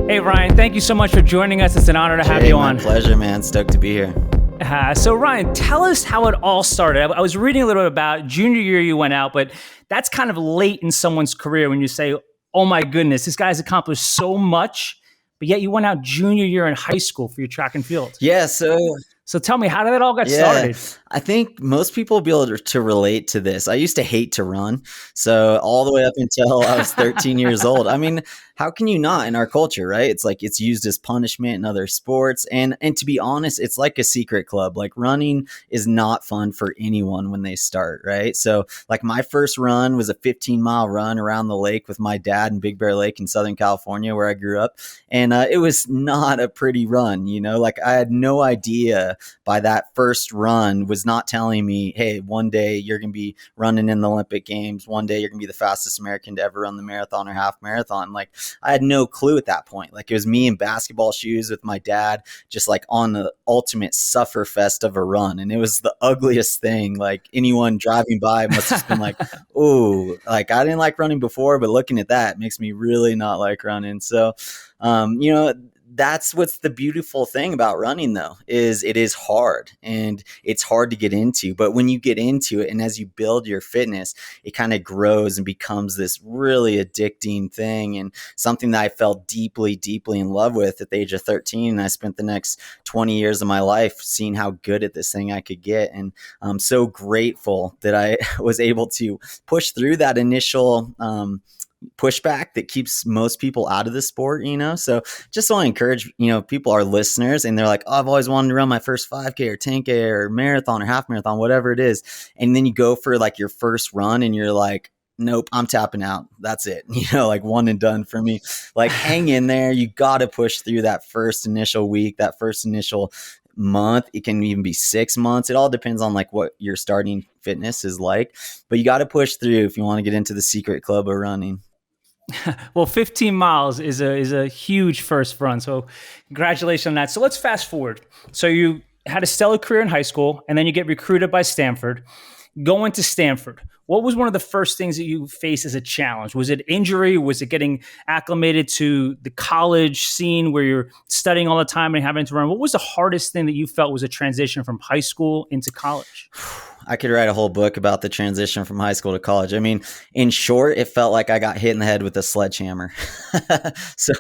Hey, Ryan, thank you so much for joining us. It's an honor to have you on. My pleasure, man. Stoked to be here. So, Ryan, tell us how it all started. I was reading a little bit about junior year you went out, but that's kind of late in someone's career when you say, oh my goodness, this guy's accomplished so much, but yet you went out junior year in high school for your track and field. Yeah, So tell me, how did that all get started? I think most people will be able to relate to this. I used to hate to run. So all the way up until I was 13 years old. I mean, how can you not in our culture, right? It's like it's used as punishment in other sports. And to be honest, it's like a secret club. Like running is not fun for anyone when they start, right? So like my first run was a 15-mile run around the lake with my dad in Big Bear Lake in Southern California where I grew up. And it was not a pretty run, like I had no idea by that first run was not telling me, hey, one day you're going to be running in the Olympic Games. One day you're going to be the fastest American to ever run the marathon or half marathon. Like I had no clue at that point. Like it was me in basketball shoes with my dad, just like on the ultimate suffer fest of a run. And it was the ugliest thing. Like anyone driving by must have been like, oh, like I didn't like running before, but looking at that makes me really not like running. So, that's what's the beautiful thing about running though, is it is hard and it's hard to get into, but when you get into it and as you build your fitness, it kind of grows and becomes this really addicting thing and something that I fell deeply, deeply in love with at the age of 13. And I spent the next 20 years of my life seeing how good at this thing I could get. And I'm so grateful that I was able to push through that initial, pushback that keeps most people out of the sport, So just want to encourage, people, our listeners, and they're like, oh, I've always wanted to run my first 5K or 10K or marathon or half marathon, whatever it is. And then you go for like your first run and you're like, nope, I'm tapping out. That's it. Like one and done for me. Like hang in there. You got to push through that first initial week, that first initial month. It can even be 6 months. It all depends on like what your starting fitness is like, but you got to push through if you want to get into the secret club of running. Well, 15 miles is a huge first run. So congratulations on that. So let's fast forward. So you had a stellar career in high school and then you get recruited by Stanford. Going to Stanford, what was one of the first things that you faced as a challenge? Was it injury? Was it getting acclimated to the college scene where you're studying all the time and having to run? What was the hardest thing that you felt was a transition from high school into college? I could write a whole book about the transition from high school to college. I mean, in short, it felt like I got hit in the head with a sledgehammer. So,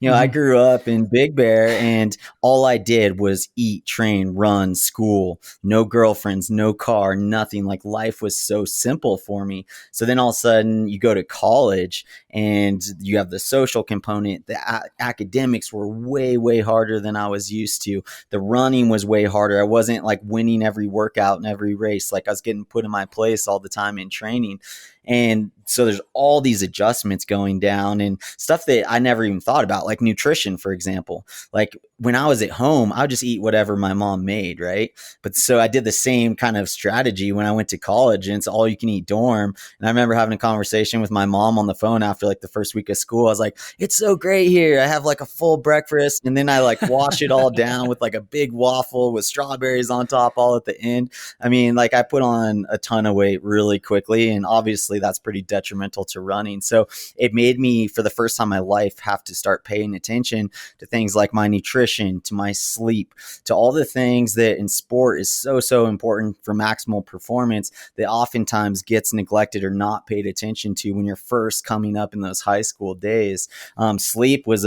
I grew up in Big Bear and all I did was eat, train, run, school, no girlfriends, no car, nothing. Like life was so simple for me. So then all of a sudden you go to college and you have the social component. The academics were way, way harder than I was used to. The running was way harder. I wasn't like winning every workout and every race. Like I was getting put in my place all the time in training. And so there's all these adjustments going down and stuff that I never even thought about, like nutrition, for example. Like when I was at home, I would just eat whatever my mom made, right? But so I did the same kind of strategy when I went to college and it's all you can eat dorm. And I remember having a conversation with my mom on the phone after like the first week of school. I was like, it's so great here. I have like a full breakfast and then I like wash it all down with like a big waffle with strawberries on top all at the end. I mean, like I put on a ton of weight really quickly and obviously that's pretty detrimental to running. So it made me, for the first time in my life, have to start paying attention to things like my nutrition, to my sleep, to all the things that in sport is so, so important for maximal performance that oftentimes gets neglected or not paid attention to when you're first coming up in those high school days. Sleep was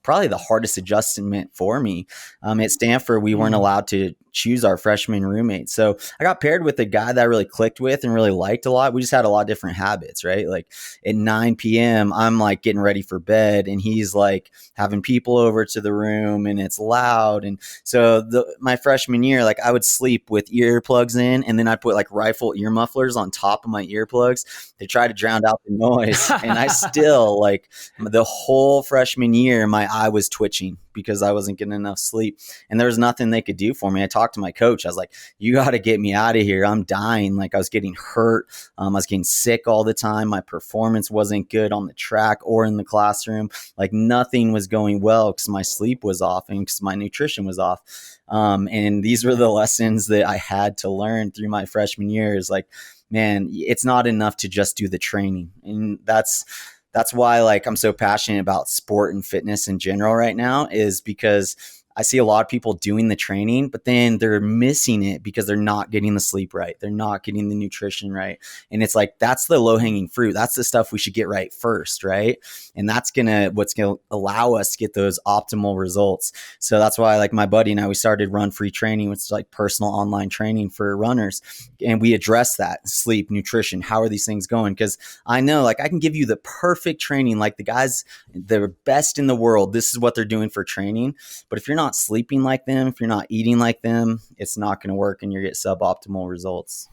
probably the hardest adjustment for me. At Stanford, we weren't allowed to choose our freshman roommate. So I got paired with a guy that I really clicked with and really liked a lot. We just had a lot of different habits, right? Like at 9 p.m., I'm like getting ready for bed and he's like having people over to the room and it's loud. And so my freshman year, like I would sleep with earplugs in and then I'd put like rifle ear mufflers on top of my earplugs to try to drown out the noise. And I still like the whole freshman year, my eye was twitching because I wasn't getting enough sleep and there was nothing they could do for me. I talked to my coach. I was like, you got to get me out of here. I'm dying. Like I was getting hurt. I was getting sick all the time. My performance wasn't good on the track or in the classroom. Like nothing was going well because my sleep was off and because my nutrition was off. And these were the lessons that I had to learn through my freshman year is like, man, it's not enough to just do the training. And that's that's why like I'm so passionate about sport and fitness in general right now, is because I see a lot of people doing the training, but then they're missing it because they're not getting the sleep right. They're not getting the nutrition right. And it's like, that's the low hanging fruit. That's the stuff we should get right first. Right. And that's what's going to allow us to get those optimal results. So that's why like my buddy and I, we started Run Free Training, which is like personal online training for runners. And we address that: sleep, nutrition. How are these things going? Because I know like I can give you the perfect training, like the guys, the best in the world. This is what they're doing for training. But if you're not sleeping like them, if you're not eating like them, it's not going to work and you get suboptimal results.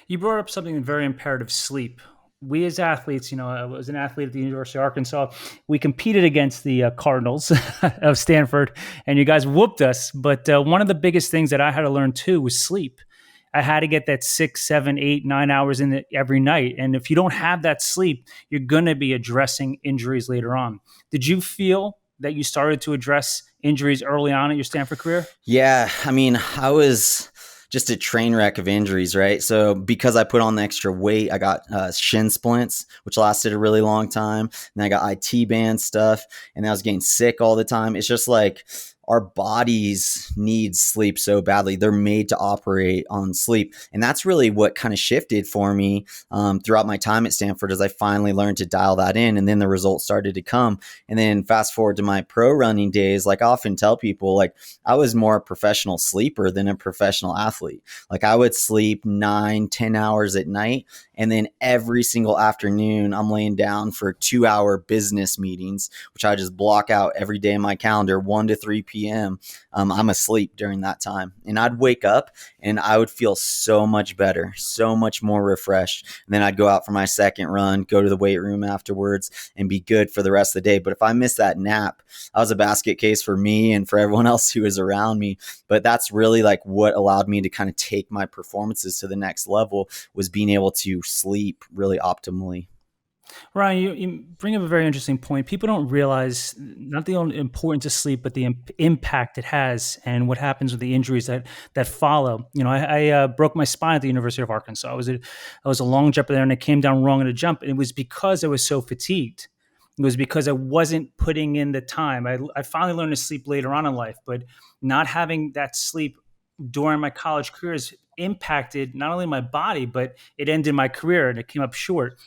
You brought up something very imperative: sleep. We as athletes, I was an athlete at the University of Arkansas. We competed against the Cardinals of Stanford, and you guys whooped us. But one of the biggest things that I had to learn too was sleep. I had to get that 6, 7, 8, 9 hours in every night. And if you don't have that sleep, you're going to be addressing injuries later on. Did you feel that you started to address injuries early on in your Stanford career? Yeah. I mean, I was just a train wreck of injuries, right? So because I put on the extra weight, I got shin splints, which lasted a really long time. And I got IT band stuff, and I was getting sick all the time. It's just like our bodies need sleep so badly. They're made to operate on sleep. And that's really what kind of shifted for me throughout my time at Stanford, as I finally learned to dial that in. And then the results started to come. And then fast forward to my pro running days, like I often tell people, like I was more a professional sleeper than a professional athlete. Like I would sleep 9, 10 hours at night. And then every single afternoon, I'm laying down for 2-hour business meetings, which I just block out every day in my calendar, 1 to 3 p.m. I'm asleep during that time. And I'd wake up and I would feel so much better, so much more refreshed. And then I'd go out for my second run, go to the weight room afterwards, and be good for the rest of the day. But if I missed that nap, I was a basket case for me and for everyone else who was around me. But that's really like what allowed me to kind of take my performances to the next level, was being able to sleep really optimally. Ryan, you bring up a very interesting point. People don't realize not the only importance of sleep, but the impact it has and what happens with the injuries that follow. I broke my spine at the University of Arkansas. I was a long jumper there, and I came down wrong in a jump. And it was because I was so fatigued. It was because I wasn't putting in the time. I finally learned to sleep later on in life, but not having that sleep during my college career has impacted not only my body, but it ended my career and it came up short.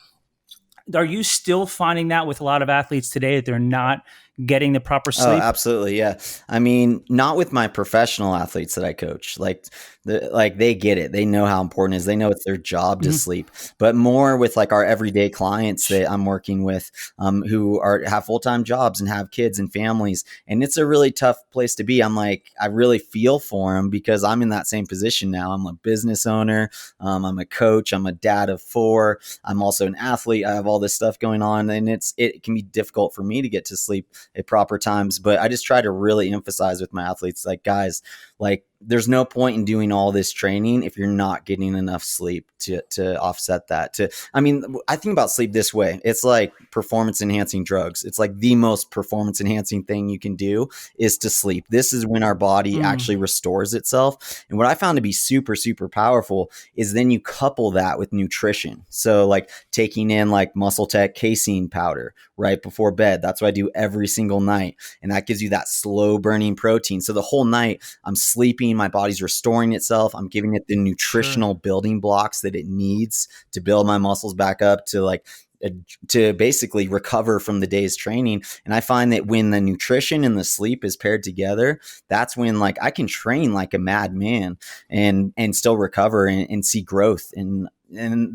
Are you still finding that with a lot of athletes today, that they're not getting the proper Oh, sleep? absolutely. Yeah. I mean, not with my professional athletes that I coach. Like they get it. They know how important it is. They know it's their job to Mhm. sleep. But more with like our everyday clients that I'm working with, who have full-time jobs and have kids and families. And it's a really tough place to be. I'm like, I really feel for them because I'm in that same position now. I'm a business owner. I'm a coach. I'm a dad of 4. I'm also an athlete. I have all this stuff going on, and it can be difficult for me to get to sleep at proper times. But I just try to really emphasize with my athletes, like, guys, like there's no point in doing all this training if you're not getting enough sleep to offset that. I think about sleep this way. It's like performance enhancing drugs. It's like the most performance enhancing thing you can do is to sleep. This is when our body Mm, actually restores itself. And what I found to be super, super powerful is then you couple that with nutrition. So like taking in like Muscle Tech casein powder right before bed. That's what I do every single night. And that gives you that slow burning protein. So the whole night I'm sleeping, my body's restoring itself. I'm giving it the sure. nutritional building blocks that it needs to build my muscles back up to basically recover from the day's training. And I find that when the nutrition and the sleep is paired together, that's when like I can train like a madman and still recover and see growth. And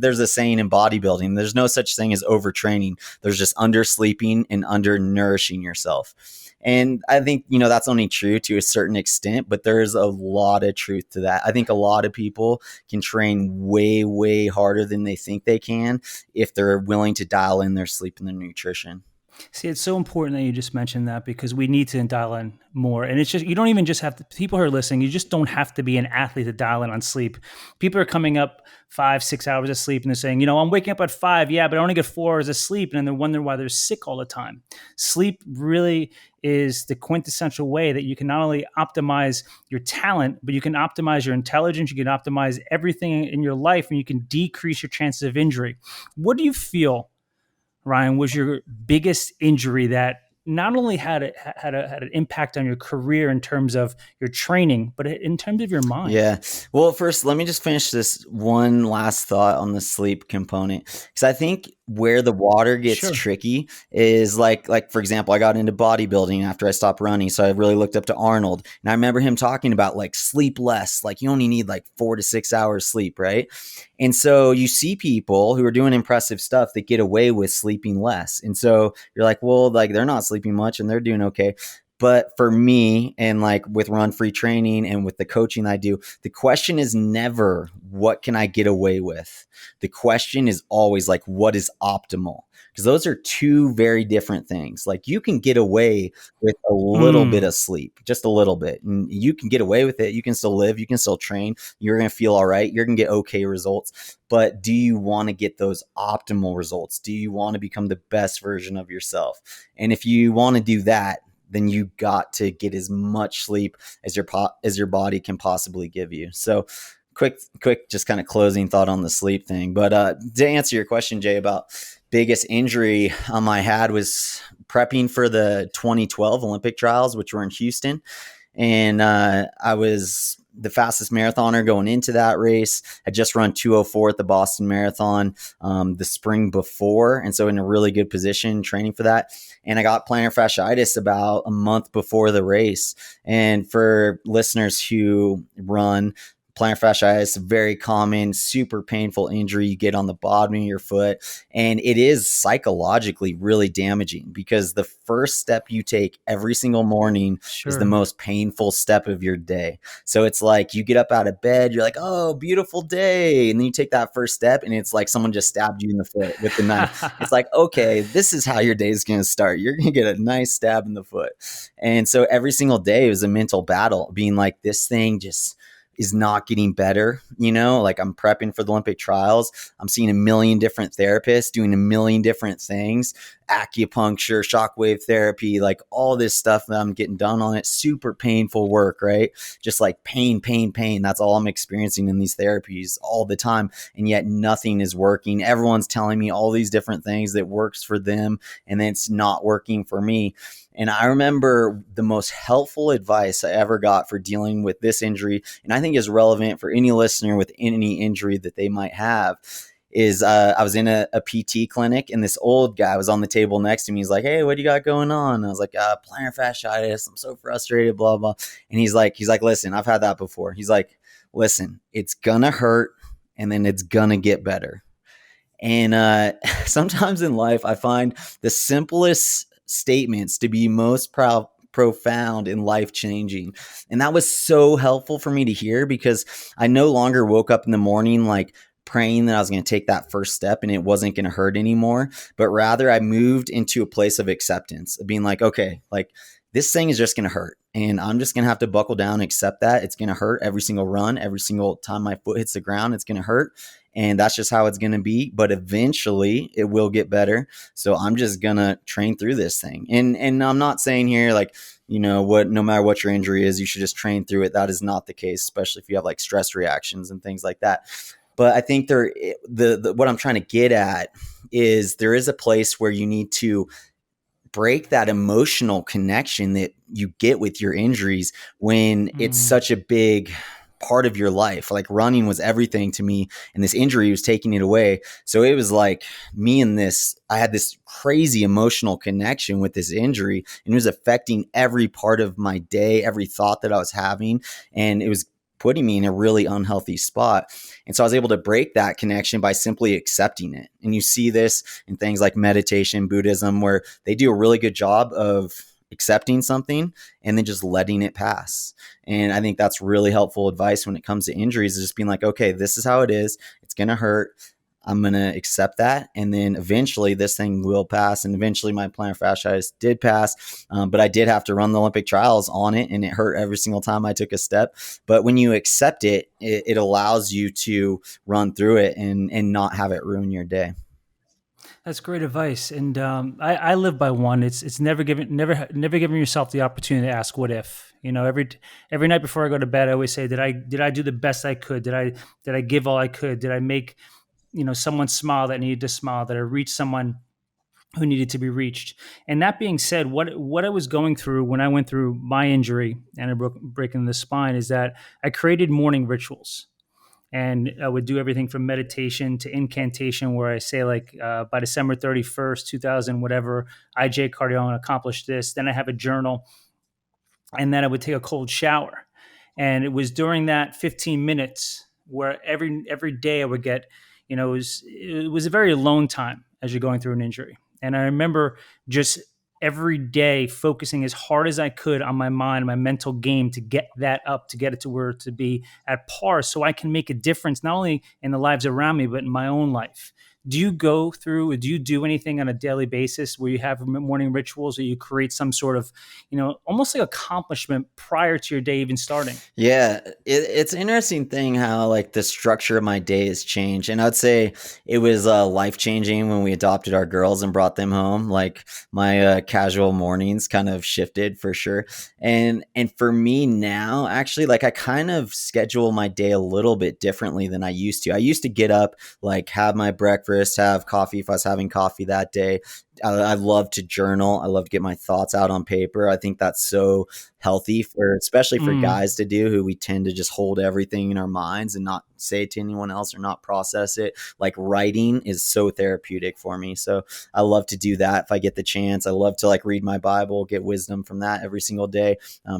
there's a saying in bodybuilding, there's no such thing as overtraining. There's just undersleeping and undernourishing yourself. And I think, that's only true to a certain extent, but there's a lot of truth to that. I think a lot of people can train way, way harder than they think they can if they're willing to dial in their sleep and their nutrition. See, it's so important that you just mentioned that, because we need to dial in more. And it's just, you don't even just have to, people who are listening, you just don't have to be an athlete to dial in on sleep. People are coming up 5, 6 hours of sleep and they're saying, I'm waking up at 5. Yeah, but I only get 4 hours of sleep. And then they're wondering why they're sick all the time. Sleep really is the quintessential way that you can not only optimize your talent, but you can optimize your intelligence. You can optimize everything in your life, and you can decrease your chances of injury. What do you feel Ryan, was your biggest injury that not only had an impact on your career in terms of your training, but in terms of your mind? Yeah. Well, first, let me just finish this one last thought on the sleep component, because I think where the water gets Sure. tricky is like for example, I got into bodybuilding after I stopped running, so I really looked up to Arnold, and I remember him talking about like sleep less, like you only need like 4 to 6 hours sleep, right? And so you see people who are doing impressive stuff that get away with sleeping less, and so you're like, well, like they're not sleeping much and they're doing okay. But for me, and like with run free training and with the coaching I do, the question is never what can I get away with? The question is always like, what is optimal? Because those are two very different things. Like you can get away with a little bit Mm, of sleep, just a little bit, and you can get away with it. You can still live, you can still train, you're going to feel all right, you're going to get okay results. But do you want to get those optimal results? Do you want to become the best version of yourself? And if you want to do that, then you got to get as much sleep as your body can possibly give you. So quick just kind of closing thought on the sleep thing. But to answer your question, Jay, about biggest injury I had was prepping for the 2012 Olympic trials, which were in Houston. And I was the fastest marathoner going into that race. I just run 2:04 at the Boston Marathon the spring before, and so in a really good position training for that. And I got plantar fasciitis about a month before the race. And for listeners who run, plantar fasciitis is a very common, super painful injury you get on the bottom of your foot. And it is psychologically really damaging because the first step you take every single morning is the sure. most painful step of your day. So it's like you get up out of bed, you're like, oh, beautiful day. And then you take that first step and it's like someone just stabbed you in the foot with the knife. It's like, okay, this is how your day is going to start. You're going to get a nice stab in the foot. And so every single day was a mental battle, being like, this thing just is not getting better. Like I'm prepping for the Olympic trials. I'm seeing a million different therapists doing a million different things, acupuncture, shockwave therapy, like all this stuff that I'm getting done on it. Super painful work, right? Just like pain, pain, pain. That's all I'm experiencing in these therapies all the time. And yet nothing is working. Everyone's telling me all these different things that works for them, and then it's not working for me. And I remember the most helpful advice I ever got for dealing with this injury, and I think is relevant for any listener with any injury that they might have, is I was in a PT clinic, and this old guy was on the table next to me. He's like, hey, what do you got going on? And I was like, plantar fasciitis. I'm so frustrated, blah, blah. And he's like, listen, I've had that before. He's like, listen, it's gonna hurt and then it's gonna get better. And sometimes in life, I find the simplest statements to be most profound and life changing. And that was so helpful for me to hear, because I no longer woke up in the morning like praying that I was going to take that first step and it wasn't going to hurt anymore, but rather I moved into a place of acceptance, of being like, okay, like this thing is just going to hurt. And I'm just going to have to buckle down and accept that it's going to hurt every single run, every single time my foot hits the ground, it's going to hurt. And that's just how it's going to be. But eventually it will get better. So I'm just going to train through this thing. And I'm not saying here, like, no matter what your injury is, you should just train through it. That is not the case, especially if you have like stress reactions and things like that. But I think what I'm trying to get at is there is a place where you need to break that emotional connection that you get with your injuries when it's Mm, such a big part of your life. Like running was everything to me, and this injury was taking it away. So it was like I had this crazy emotional connection with this injury, and it was affecting every part of my day, every thought that I was having. And it was putting me in a really unhealthy spot. And so I was able to break that connection by simply accepting it. And you see this in things like meditation, Buddhism, where they do a really good job of accepting something and then just letting it pass. And I think that's really helpful advice when it comes to injuries, is just being like, okay, this is how it is. It's going to hurt. I'm going to accept that. And then eventually this thing will pass. And eventually my plantar fasciitis did pass. But I did have to run the Olympic trials on it, and it hurt every single time I took a step. But when you accept it, it allows you to run through it and not have it ruin your day. that's great advice, and I live by one. It's never giving yourself the opportunity to ask what if. Every night before I go to bed, I always say, did I do the best I could? Did I give all I could? Did I make someone smile that needed to smile? Did I reach someone who needed to be reached. And that being said, what I was going through when I went through my injury and a break in the spine is that I created morning rituals. And I would do everything from meditation to incantation, where I say like by December 31st, 2000, whatever, I, Jay Cardiello, accomplished this. Then I have a journal, and then I would take a cold shower. And it was during that 15 minutes where every day I would get, it was a very alone time as you're going through an injury. And I remember just every day focusing as hard as I could on my mind, my mental game to get that up, to get it to where to be at par so I can make a difference, not only in the lives around me, but in my own life. Do you go through, or do you do anything on a daily basis where you have morning rituals, or you create some sort of, almost like accomplishment prior to your day even starting? Yeah, it's an interesting thing how like the structure of my day has changed, and I'd say it was life changing when we adopted our girls and brought them home. Like my casual mornings kind of shifted for sure, and for me now, actually, like I kind of schedule my day a little bit differently than I used to. I used to get up, like have my breakfast, have coffee if I was having coffee that day. I love to journal. I love to get my thoughts out on paper. I think that's so healthy for, especially for Mm, guys to do, who we tend to just hold everything in our minds and not say it to anyone else or not process it. Like writing is so therapeutic for me. So I love to do that if I get the chance. I love to like read my Bible, get wisdom from that every single day.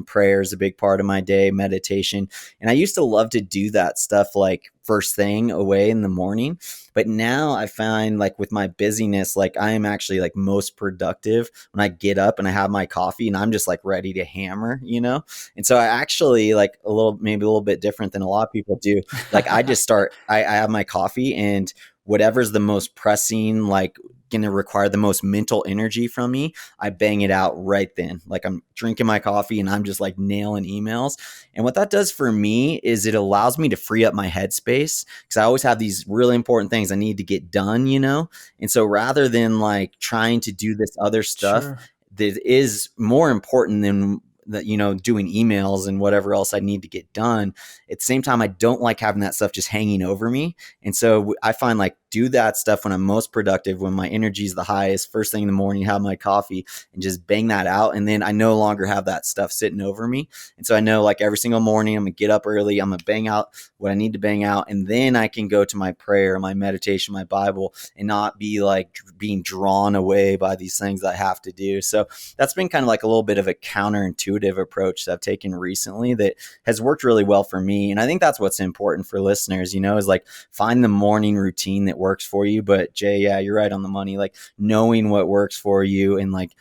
Prayer is a big part of my day, meditation. And I used to love to do that stuff like first thing away in the morning. But now I find like with my busyness, like I am actually like most productive when I get up and I have my coffee and I'm just like ready to hammer, you know? And so I actually like maybe a little bit different than a lot of people do. Like I just I have my coffee, and whatever's the most pressing, like going to require the most mental energy from me, I bang it out right then. Like I'm drinking my coffee and I'm just like nailing emails. And what that does for me is it allows me to free up my headspace, because I always have these really important things I need to get done, you know? And so rather than like trying to do this other stuff sure. that is more important than that, doing emails and whatever else I need to get done, at the same time, I don't like having that stuff just hanging over me. And so I find like do that stuff when I'm most productive, when my energy is the highest, first thing in the morning, have my coffee and just bang that out. And then I no longer have that stuff sitting over me. And so I know like every single morning, I'm gonna get up early, I'm gonna bang out what I need to bang out. And then I can go to my prayer, my meditation, my Bible, and not be like being drawn away by these things that I have to do. So that's been kind of like a little bit of a counterintuitive approach that I've taken recently that has worked really well for me. And I think that's what's important for listeners, is like find the morning routine that works for you. But Jay, yeah, you're right on the money. Like knowing what works for you and like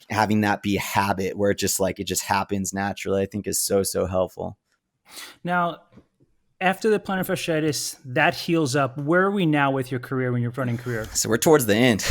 having that be a habit where it just happens naturally, I think is so, so helpful. Now, after the plantar fasciitis, that heals up. Where are we now with your career, when you're running career? So we're towards the end.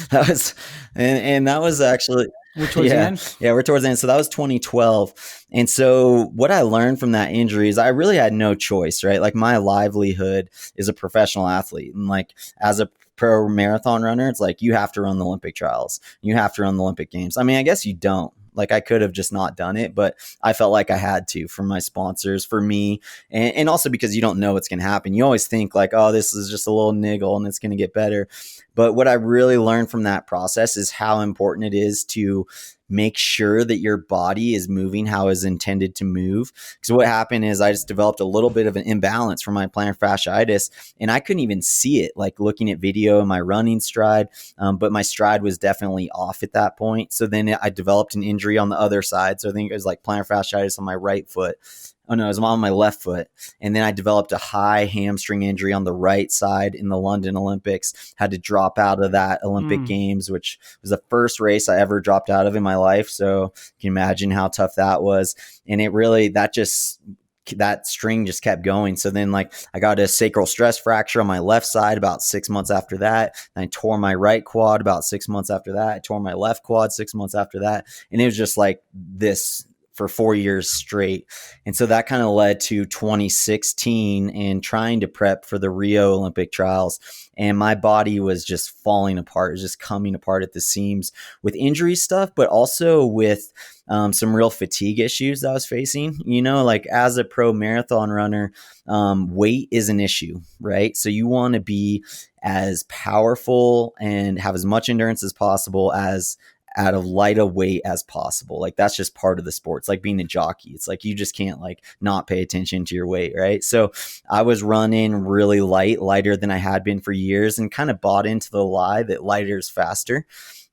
That was, and that was actually, We're towards the yeah, end? yeah, we're towards the end. So that was 2012. And so what I learned from that injury is I really had no choice, right? Like my livelihood is a professional athlete. And like as a pro marathon runner, it's like you have to run the Olympic trials. You have to run the Olympic games. I mean, I guess you don't. Like I could have just not done it, but I felt like I had to, for my sponsors, for me, and also because you don't know what's going to happen. You always think like, oh, this is just a little niggle and it's going to get better. But what I really learned from that process is how important it is to make sure that your body is moving how it's intended to move. Because what happened is I just developed a little bit of an imbalance from my plantar fasciitis, and I couldn't even see it, like looking at video in my running stride. But my stride was definitely off at that point. So then I developed an injury on the other side. So I think it was like plantar fasciitis on my right foot. Oh no, it was on my left foot. And then I developed a high hamstring injury on the right side in the London Olympics. Had to drop out of that Olympic Mm. Games, which was the first race I ever dropped out of in my life. So you can imagine how tough that was. And it really, that string just kept going. So then like I got a sacral stress fracture on my left side about 6 months after that. And I tore my right quad about 6 months after that. I tore my left quad 6 months after that. And it was just like this for 4 years straight. And so that kind of led to 2016 and trying to prep for the Rio Olympic trials. And my body was just falling apart, it was just coming apart at the seams with injury stuff, but also with some real fatigue issues that I was facing. Like as a pro marathon runner, weight is an issue, right? So you want to be as powerful and have as much endurance as possible as at a light of weight as possible. Like that's just part of the sport. It's like being a jockey. It's like you just can't like not pay attention to your weight, right? So I was running really lighter than I had been for years, and kind of bought into the lie that lighter is faster.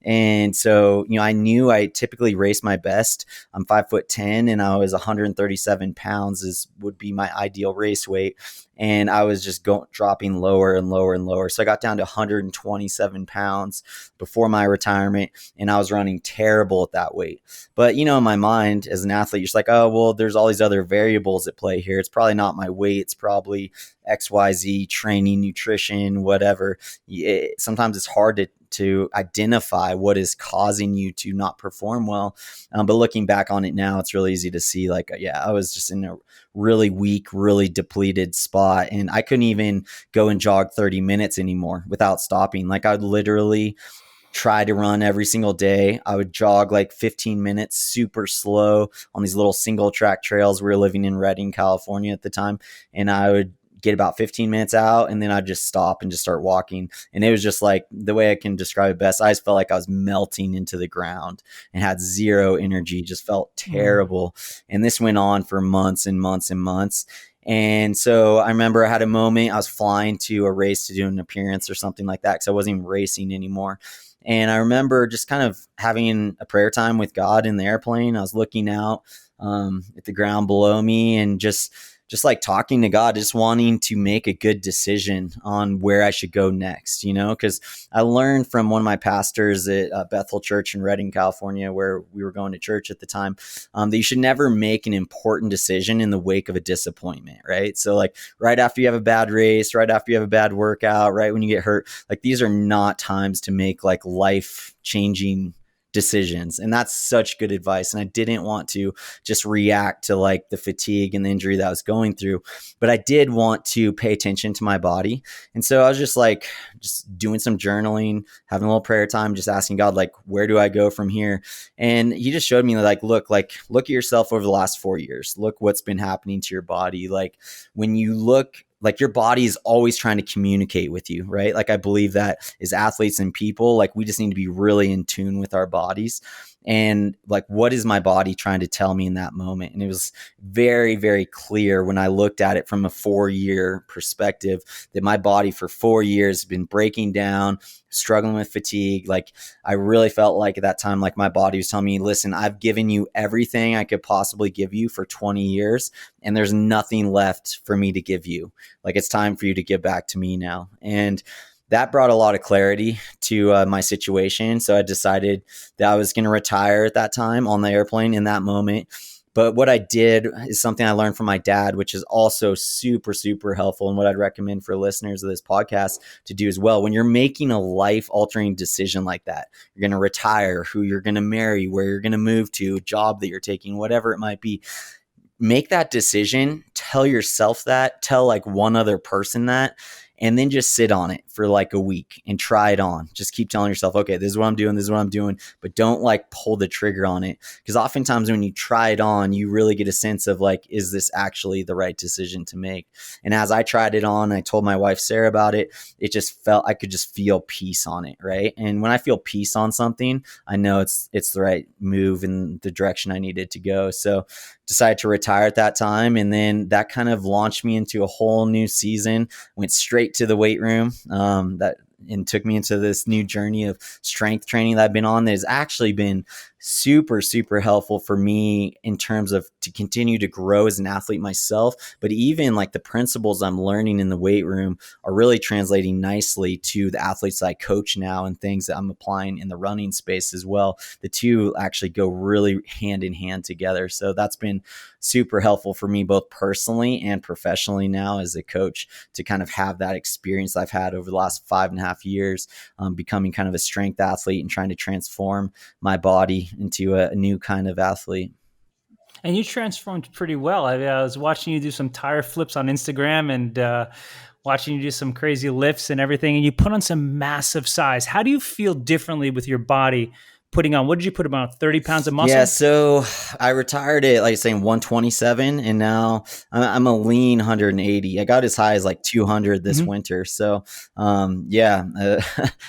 And so, I knew I typically race my best. I'm 5'10" and I was 137 pounds would be my ideal race weight. And I was just dropping lower and lower and lower. So I got down to 127 pounds before my retirement, and I was running terrible at that weight. But, in my mind as an athlete, you're just like, oh, well, there's all these other variables at play here. It's probably not my weight. It's probably XYZ, training, nutrition, whatever. Sometimes it's hard to identify what is causing you to not perform well. But looking back on it now, it's really easy to see like, I was just in a really weak, really depleted spot. And I couldn't even go and jog 30 minutes anymore without stopping. Like I would literally try to run every single day. I would jog like 15 minutes, super slow on these little single track trails. We were living in Redding, California at the time. And I would get about 15 minutes out, and then I'd just stop and just start walking. And it was just like, the way I can describe it best, I just felt like I was melting into the ground and had zero energy, just felt terrible. And this went on for months and months and months. And so I remember I had a moment, I was flying to a race to do an appearance or something like that, because I wasn't even racing anymore. And I remember just kind of having a prayer time with God in the airplane. I was looking out at the ground below me, and just like talking to God, just wanting to make a good decision on where I should go next, because I learned from one of my pastors at Bethel Church in Redding, California, where we were going to church at the time, that you should never make an important decision in the wake of a disappointment, right? So like right after you have a bad race, right after you have a bad workout, right when you get hurt, like these are not times to make like life-changing decisions. And that's such good advice. And I didn't want to just react to like the fatigue and the injury that I was going through, but I did want to pay attention to my body. And so I was just doing some journaling, having a little prayer time, just asking God, like, where do I go from here? And he just showed me like, look at yourself over the last 4 years. Look what's been happening to your body. Like when you look, like your body is always trying to communicate with you, right? Like I believe that as athletes and people, like we just need to be really in tune with our bodies. And like, what is my body trying to tell me in that moment? And it was very, very clear when I looked at it from a 4-year perspective that my body for 4 years has been breaking down, struggling with fatigue. Like I really felt like at that time, like my body was telling me, listen, I've given you everything I could possibly give you for 20 years, and there's nothing left for me to give you. Like it's time for you to give back to me now. And that brought a lot of clarity to my situation. So I decided that I was going to retire at that time on the airplane in that moment. But what I did is something I learned from my dad, which is also super, super helpful, and what I'd recommend for listeners of this podcast to do as well. When you're making a life-altering decision like that, you're going to retire, who you're going to marry, where you're going to move to, a job that you're taking, whatever it might be, make that decision, tell yourself that, tell like one other person that, and then just sit on it for like a week and try it on. Just keep telling yourself, okay, this is what I'm doing. This is what I'm doing. But don't like pull the trigger on it. Because oftentimes when you try it on, you really get a sense of like, is this actually the right decision to make? And as I tried it on, I told my wife, Sarah, about it. It just felt, I could just feel peace on it. Right. And when I feel peace on something, I know it's the right move in the direction I needed to go. So decided to retire at that time. And then that kind of launched me into a whole new season, went straight to the weight room, and took me into this new journey of strength training that I've been on that has actually been super, super helpful for me in terms of to continue to grow as an athlete myself. But even like the principles I'm learning in the weight room are really translating nicely to the athletes that I coach now and things that I'm applying in the running space as well. The two actually go really hand in hand together. So that's been super helpful for me, both personally and professionally now as a coach, to kind of have that experience I've had over the last 5.5 years, becoming kind of a strength athlete and trying to transform my body into a new kind of athlete. And you transformed pretty well. I was watching you do some tire flips on Instagram and watching you do some crazy lifts and everything. And you put on some massive size. How do you feel differently with your body putting on? What did you put about 30 pounds of Yeah, muscle? so I retired at like you're saying 127, and now I'm a lean 180. I got as high as like 200 this Hmm. winter. So yeah,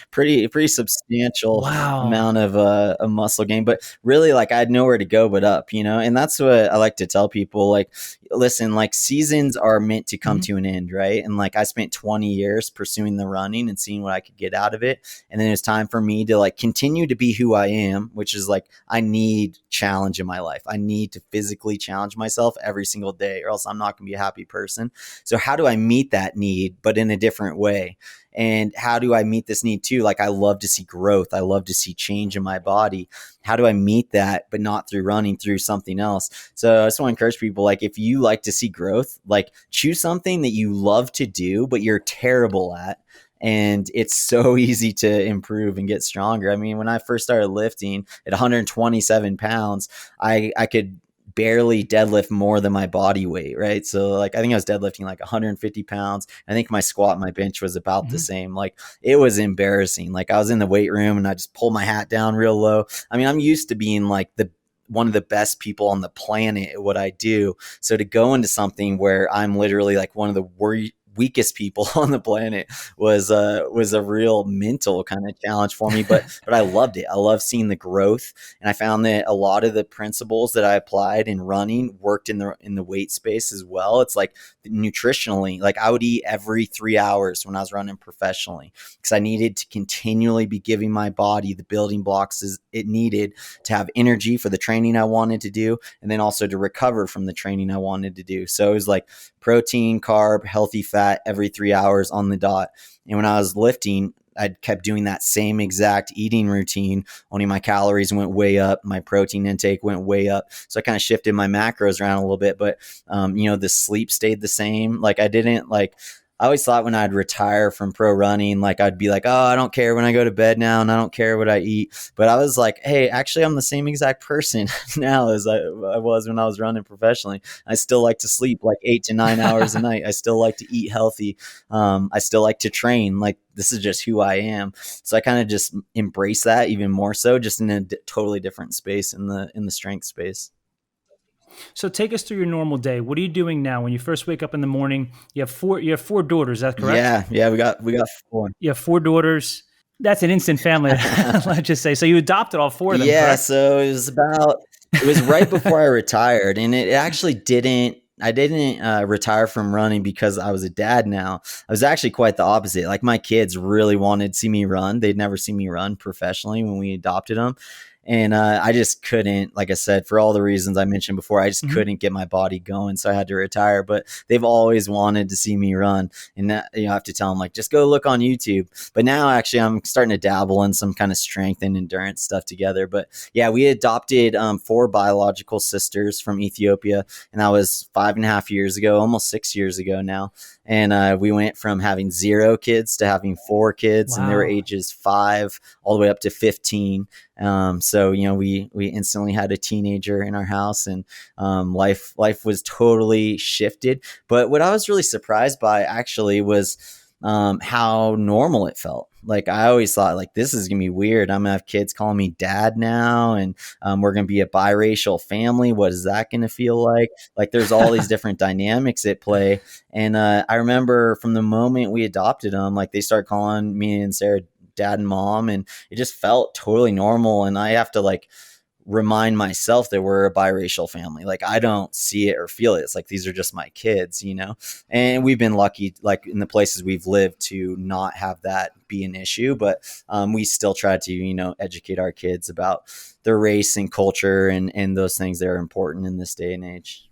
pretty substantial Wow. amount of a muscle gain. But really, like I had nowhere to go but up, you know. And that's what I like to tell people. Like, listen, like seasons are meant to come Hmm. to an end, right? And like I spent 20 years pursuing the running and seeing what I could get out of it, and then it's time for me to like continue to be who I am, which is like I need challenge in my life. I need to physically challenge myself every single day, or else I'm not going to be a happy person. So, how do I meet that need, but in a different way? And how do I meet this need too? Like, I love to see growth. I love to see change in my body. How do I meet that, but not through running, through something else? So, I just want to encourage people like, if you like to see growth, like, choose something that you love to do, but you're terrible at, and it's so easy to improve and get stronger. I mean, when I first started lifting at 127 pounds, I could barely deadlift more than my body weight, right? So like I think I was deadlifting like 150 pounds. I think my squat and my bench was about the Hmm. same. Like it was embarrassing. Like I was in the weight room and I just pulled my hat down real low. I mean, I'm used to being like the one of the best people on the planet at what I do. So to go into something where I'm literally like one of the weakest people on the planet was a real mental kind of challenge for me, but I loved it. I love seeing the growth, and I found that a lot of the principles that I applied in running worked in the weight space as well. It's like nutritionally, like I would eat every 3 hours when I was running professionally because I needed to continually be giving my body the building blocks it needed to have energy for the training I wanted to do, and then also to recover from the training I wanted to do. So it was like protein, carb, healthy fat every 3 hours on the dot. And when I was lifting, I kept doing that same exact eating routine, only my calories went way up, my protein intake went way up. So I kind of shifted my macros around a little bit, but the sleep stayed the same. Like I didn't like I always thought when I'd retire from pro running, like I'd be like, oh, I don't care when I go to bed now and I don't care what I eat. But I was like, hey, actually, I'm the same exact person now as I was when I was running professionally. I still like to sleep like 8 to 9 hours a night. I still like to eat healthy. I still like to train. Like this is just who I am. So I kind of just embrace that even more so, just in a totally different space in the strength space. So take us through your normal day. What are you doing now? When you first wake up in the morning, you have four daughters, is that correct? Yeah, we got four. You have four daughters. That's an instant family, let's just say. So you adopted all four of them, Yeah, correct? so it was right before I retired, and it actually didn't. I didn't retire from running because I was a dad now. I was actually quite the opposite. Like my kids really wanted to see me run. They'd never seen me run professionally when we adopted them. And I just couldn't, like I said, for all the reasons I mentioned before, I just Hmm. couldn't get my body going. So I had to retire. But they've always wanted to see me run. And that, I have to tell them, like, just go look on YouTube. But now actually I'm starting to dabble in some kind of strength and endurance stuff together. But yeah, we adopted four biological sisters from Ethiopia, and that was 5.5 years ago, almost 6 years ago now. And we went from having zero kids to having four kids, and they were Wow. ages 5 all the way up to 15. So we instantly had a teenager in our house, and life was totally shifted. But what I was really surprised by actually was how normal it felt. Like I always thought, like this is gonna be weird. I'm gonna have kids calling me dad now, and we're gonna be a biracial family. What is that gonna feel like? Like there's all these different dynamics at play. And I remember from the moment we adopted them, like they started calling me and Sarah dad and mom, and it just felt totally normal. And I have to like remind myself that we're a biracial family. Like I don't see it or feel it. It's like these are just my kids, you know. And we've been lucky, like in the places we've lived, to not have that be an issue. But we still try to, educate our kids about their race and culture and those things that are important in this day and age.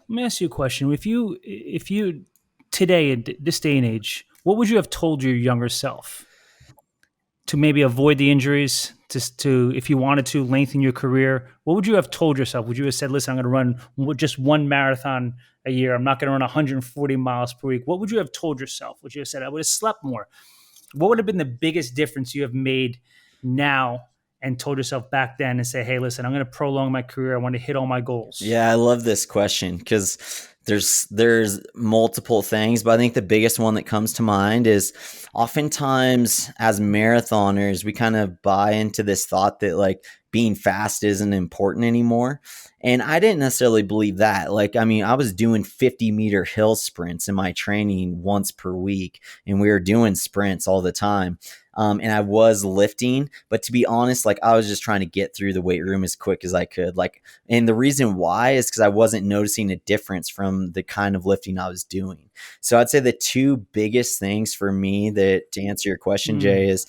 Let me ask you a question. If you today in this day and age, what would you have told your younger self to maybe avoid the injuries? To if you wanted to lengthen your career, what would you have told yourself? Would you have said, "Listen, I'm going to run just one marathon a year. I'm not going to run 140 miles per week." What would you have told yourself? Would you have said, "I would have slept more"? What would have been the biggest difference you have made now and told yourself back then and say, hey, listen, I'm going to prolong my career. I want to hit all my goals? Yeah, I love this question because there's multiple things, but I think the biggest one that comes to mind is oftentimes as marathoners, we kind of buy into this thought that like being fast isn't important anymore. And I didn't necessarily believe that. Like, I mean, I was doing 50-meter hill sprints in my training once per week, and we were doing sprints all the time. And I was lifting, but to be honest, like I was just trying to get through the weight room as quick as I could. Like, and the reason why is because I wasn't noticing a difference from the kind of lifting I was doing. So I'd say the two biggest things for me that to answer your question, Jay, is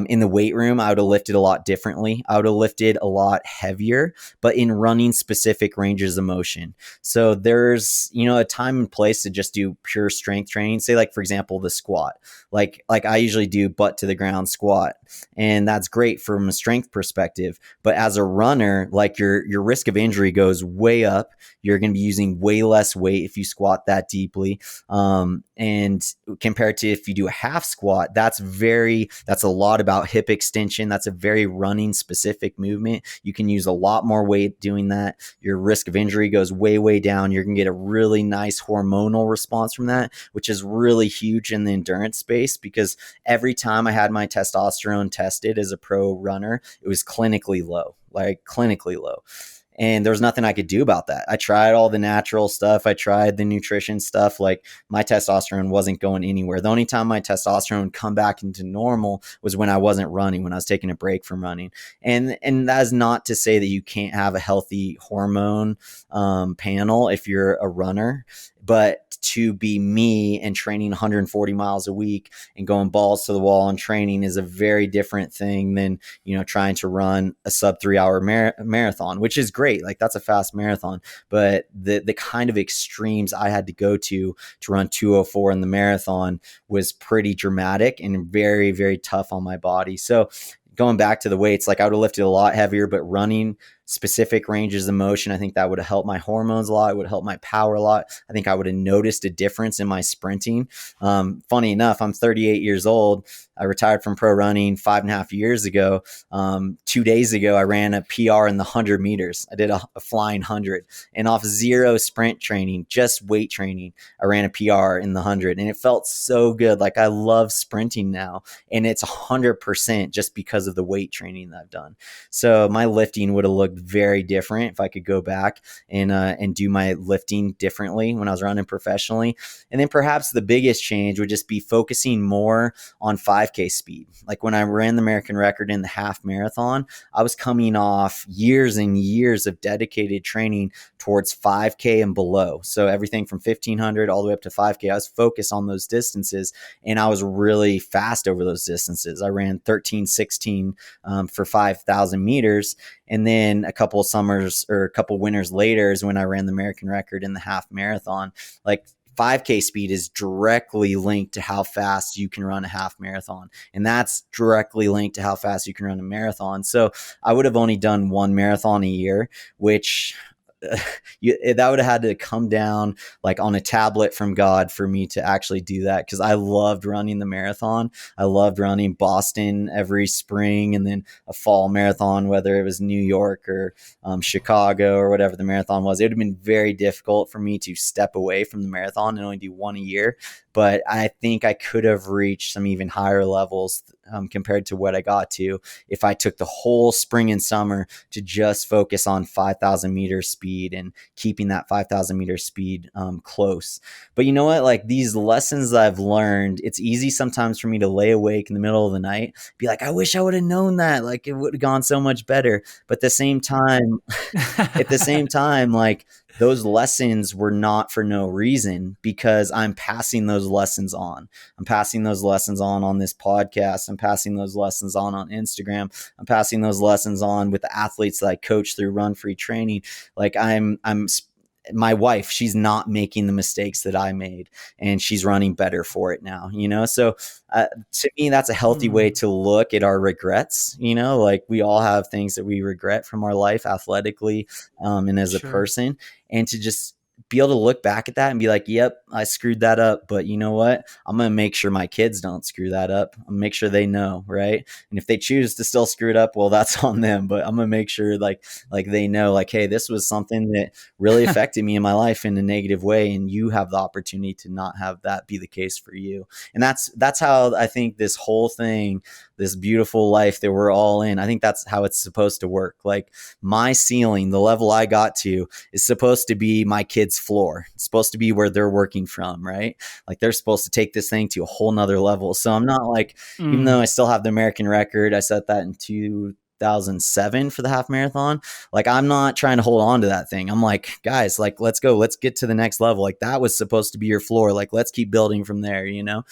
in the weight room, I would have lifted a lot differently. I would have lifted a lot heavier, but in running specific ranges of motion. So there's, a time and place to just do pure strength training. Say like, for example, the squat, like I usually do butt to the ground squat, and that's great from a strength perspective. But as a runner, like your risk of injury goes way up. You're going to be using way less weight if you squat that deeply. And compared to if you do a half squat, that's a lot about hip extension. That's a very running specific movement. You can use a lot more weight doing that. Your risk of injury goes way, way down. You're going to get a really nice hormonal response from that, which is really huge in the endurance space, because every time I had my testosterone tested as a pro runner, it was clinically low, like clinically low. And there was nothing I could do about that. I tried all the natural stuff. I tried the nutrition stuff. Like my testosterone wasn't going anywhere. The only time my testosterone would come back into normal was when I wasn't running, when I was taking a break from running. And that is not to say that you can't have a healthy hormone panel if you're a runner. But to be me and training 140 miles a week and going balls to the wall and training is a very different thing than, trying to run a sub 3 hour marathon, which is great. Like that's a fast marathon, but the kind of extremes I had to go to run 2:04 in the marathon was pretty dramatic and very, very tough on my body. So going back to the weights, like I would have lifted a lot heavier, but running specific ranges of motion, I think that would have helped my hormones a lot. It would have helped my power a lot. I think I would have noticed a difference in my sprinting. Funny enough, I'm 38 years old. I retired from pro running 5.5 years ago. 2 days ago, I ran a PR in the 100 meters. I did a flying 100, and off zero sprint training, just weight training, I ran a PR in the 100, and it felt so good. Like I love sprinting now, and it's 100% just because of the weight training that I've done. So my lifting would have looked very different if I could go back and do my lifting differently when I was running professionally. And then perhaps the biggest change would just be focusing more on 5K speed. Like when I ran the American record in the half marathon, I was coming off years and years of dedicated training towards 5K and below. So everything from 1500 all the way up to 5K, I was focused on those distances, and I was really fast over those distances. I ran 13:16 for 5,000 meters. And then a couple of summers or a couple winters later is when I ran the American record in the half marathon. Like 5K speed is directly linked to how fast you can run a half marathon. And that's directly linked to how fast you can run a marathon. So I would have only done one marathon a year, which that would have had to come down like on a tablet from God for me to actually do that, because I loved running the marathon. I loved running Boston every spring, and then a fall marathon, whether it was New York or Chicago or whatever the marathon was. It would have been very difficult for me to step away from the marathon and only do one a year. But I think I could have reached some even higher levels compared to what I got to if I took the whole spring and summer to just focus on 5,000 meter speed and keeping that 5,000 meter speed close. But you know what? Like these lessons that I've learned, it's easy sometimes for me to lay awake in the middle of the night, be like, I wish I would have known that. Like it would have gone so much better. But at the same time, like those lessons were not for no reason, because I'm passing those lessons on. I'm passing those lessons on this podcast. I'm passing those lessons on Instagram. I'm passing those lessons on with the athletes that I coach through Run Free Training. Like my wife, she's not making the mistakes that I made, and she's running better for it now, So to me, that's a healthy way to look at our regrets. Like we all have things that we regret from our life athletically and as a person, and to just be able to look back at that and be like, yep, I screwed that up. But you know what? I'm going to make sure my kids don't screw that up. I'm going to make sure they know, right? And if they choose to still screw it up, well, that's on them. But I'm going to make sure like they know, like, hey, this was something that really affected me in my life in a negative way. And you have the opportunity to not have that be the case for you. And that's how I think this whole thing, this beautiful life that we're all in, I think that's how it's supposed to work. Like my ceiling, the level I got to, is supposed to be my kids' floor. It's supposed to be where they're working from, right? Like they're supposed to take this thing to a whole nother level. So I'm not like, even though I still have the American record, I set that in 2007 for the half marathon. Like I'm not trying to hold on to that thing. I'm like, guys, like, let's go, let's get to the next level. Like that was supposed to be your floor. Like, let's keep building from there, you know?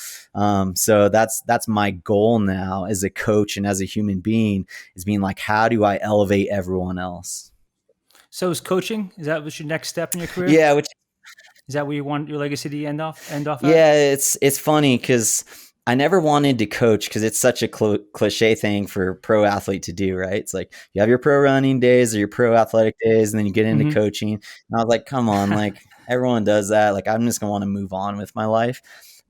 So that's my goal now as a coach and as a human being, is being like, how do I elevate everyone else? So is coaching, is that what's your next step in your career? Yeah. Is that where you want your legacy to end off at? Yeah, it's funny because I never wanted to coach because it's such a cliche thing for a pro athlete to do, right? It's like you have your pro running days or your pro athletic days, and then you get into coaching. And I was like, come on, like everyone does that. Like I'm just gonna want to move on with my life.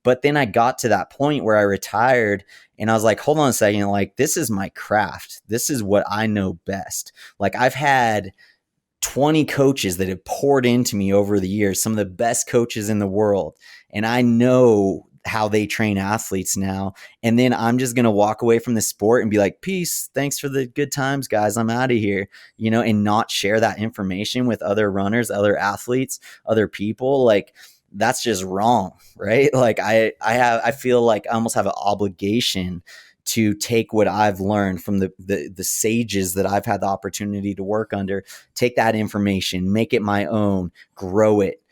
But then I got to that point where I retired and I was like, hold on a second, like this is my craft. This is what I know best. Like I've had 20 coaches that have poured into me over the years, some of the best coaches in the world. And I know how they train athletes now. And then I'm just going to walk away from the sport and be like, peace, thanks for the good times, guys, I'm out of here, you know, and not share that information with other runners, other athletes, other people. Like that's just wrong, right? Like I feel like I almost have an obligation to take what I've learned from the sages that I've had the opportunity to work under, take that information, make it my own, grow it,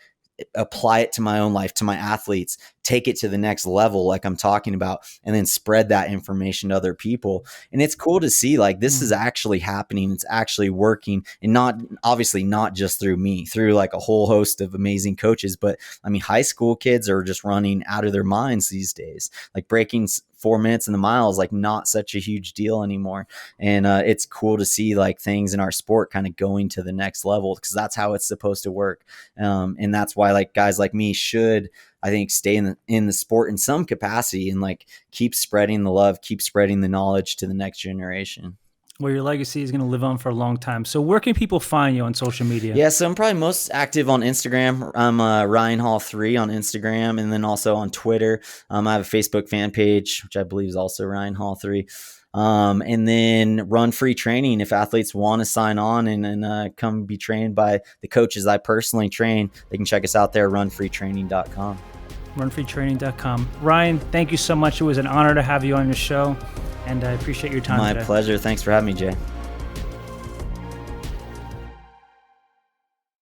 apply it to my own life, to my athletes, take it to the next level, like I'm talking about, and then spread that information to other people. And it's cool to see like this is actually happening. It's actually working, and obviously not just through me, through like a whole host of amazing coaches. But I mean, high school kids are just running out of their minds these days. Like breaking 4 minutes in the mile is like not such a huge deal anymore. And it's cool to see like things in our sport kind of going to the next level, because that's how it's supposed to work. And that's why like guys like me should, I think, stay in the sport in some capacity and like keep spreading the love, keep spreading the knowledge to the next generation. Well, your legacy is going to live on for a long time. So where can people find you on social media? Yeah, so I'm probably most active on Instagram. I'm Ryan Hall 3 on Instagram, and then also on Twitter. I have a Facebook fan page, which I believe is also Ryan Hall 3. And then Run Free Training. If athletes want to sign on and come be trained by the coaches I personally train, they can check us out there, runfreetraining.com. runfreetraining.com. Ryan, thank you so much. It was an honor to have you on your show, and I appreciate your time today. My pleasure. Thanks for having me, Jay.